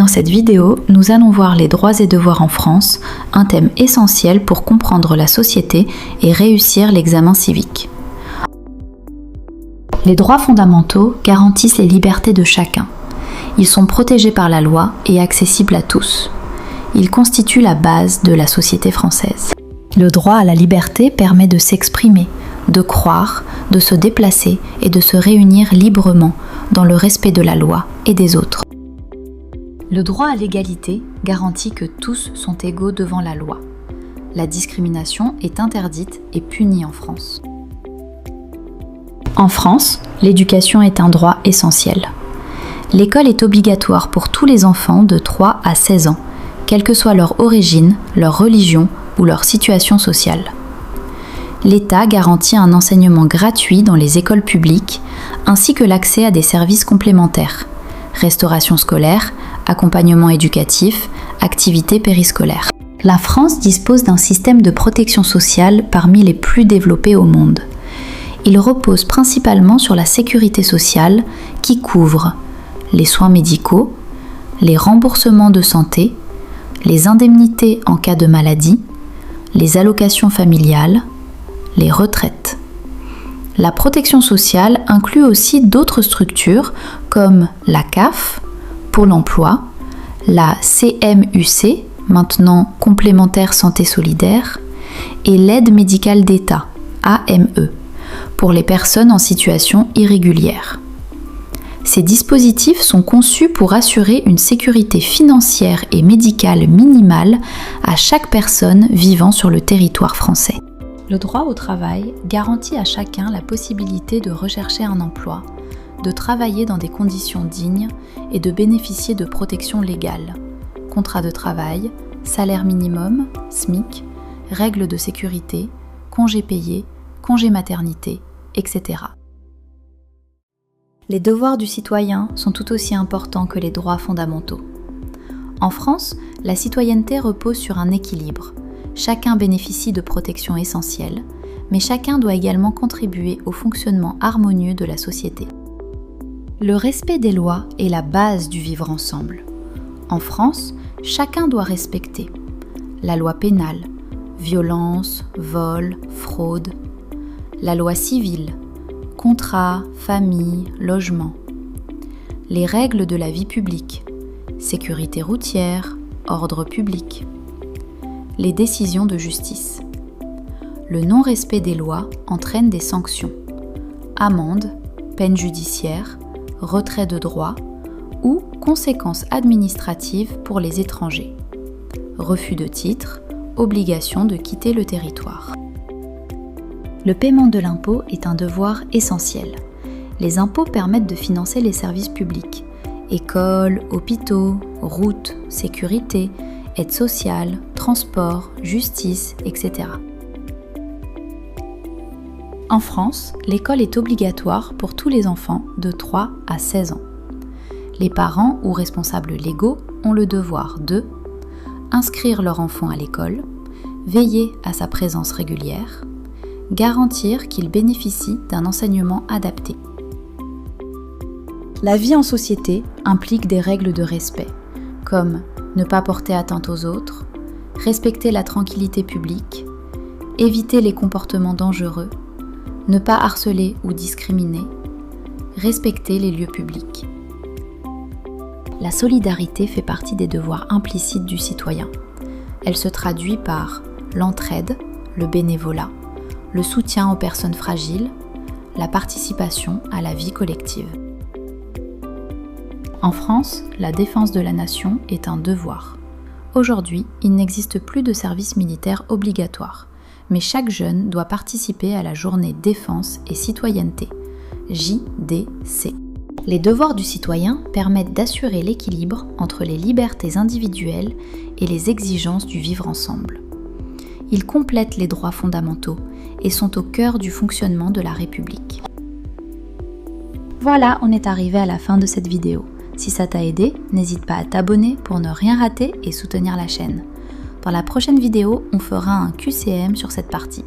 cette vidéo, nous allons voir les droits et devoirs en France, un thème essentiel pour comprendre la société et réussir l'examen civique. Les droits fondamentaux garantissent les libertés de chacun. Ils sont protégés par la loi et accessibles à tous. Ils constituent la base de la société française. Le droit à la liberté permet de s'exprimer, de croire, de se déplacer et de se réunir librement dans le respect de la loi et des autres. Le droit à l'égalité garantit que tous sont égaux devant la loi. La discrimination est interdite et punie en France. En France, l'éducation est un droit essentiel. L'école est obligatoire pour tous les enfants de 3 à 16 ans, quelle que soit leur origine, leur religion ou leur situation sociale. L'État garantit un enseignement gratuit dans les écoles publiques, ainsi que l'accès à des services complémentaires, restauration scolaire, accompagnement éducatif, activités périscolaires. La France dispose d'un système de protection sociale parmi les plus développés au monde. Il repose principalement sur la sécurité sociale qui couvre les soins médicaux, les remboursements de santé, les indemnités en cas de maladie, les allocations familiales, les retraites. La protection sociale inclut aussi d'autres structures comme la CAF, Pôle emploi, la CMUC, maintenant Complémentaire Santé Solidaire, et l'aide médicale d'État, AME, pour les personnes en situation irrégulière. Ces dispositifs sont conçus pour assurer une sécurité financière et médicale minimale à chaque personne vivant sur le territoire français. Le droit au travail garantit à chacun la possibilité de rechercher un emploi, de travailler dans des conditions dignes et de bénéficier de protections légales, contrat de travail, salaire minimum, SMIC, règles de sécurité, congés payés, congés maternité, etc. Les devoirs du citoyen sont tout aussi importants que les droits fondamentaux. En France, la citoyenneté repose sur un équilibre. Chacun bénéficie de protections essentielles, mais chacun doit également contribuer au fonctionnement harmonieux de la société. Le respect des lois est la base du vivre ensemble. En France, chacun doit respecter la loi pénale, violence, vol, fraude, la loi civile, contrat, famille, logement, les règles de la vie publique, sécurité routière, ordre public, les décisions de justice. Le non-respect des lois entraîne des sanctions, amende, peine judiciaire, retrait de droits ou conséquences administratives pour les étrangers, refus de titre, obligation de quitter le territoire. Le paiement de l'impôt est un devoir essentiel. Les impôts permettent de financer les services publics, écoles, hôpitaux, routes, sécurité, aide sociale, transport, justice, etc. En France, l'école est obligatoire pour tous les enfants de 3 à 16 ans. Les parents ou responsables légaux ont le devoir de inscrire leur enfant à l'école, veiller à sa présence régulière, garantir qu'il bénéficie d'un enseignement adapté. La vie en société implique des règles de respect, comme ne pas porter atteinte aux autres, respecter la tranquillité publique, éviter les comportements dangereux, ne pas harceler ou discriminer, respecter les lieux publics. La solidarité fait partie des devoirs implicites du citoyen. Elle se traduit par l'entraide, le bénévolat, le soutien aux personnes fragiles, la participation à la vie collective. En France, la défense de la nation est un devoir. Aujourd'hui, il n'existe plus de service militaire obligatoire, mais chaque jeune doit participer à la journée défense et citoyenneté, JDC. Les devoirs du citoyen permettent d'assurer l'équilibre entre les libertés individuelles et les exigences du vivre ensemble. Ils complètent les droits fondamentaux et sont au cœur du fonctionnement de la République. Voilà, on est arrivé à la fin de cette vidéo. Si ça t'a aidé, n'hésite pas à t'abonner pour ne rien rater et soutenir la chaîne. Dans la prochaine vidéo, on fera un QCM sur cette partie.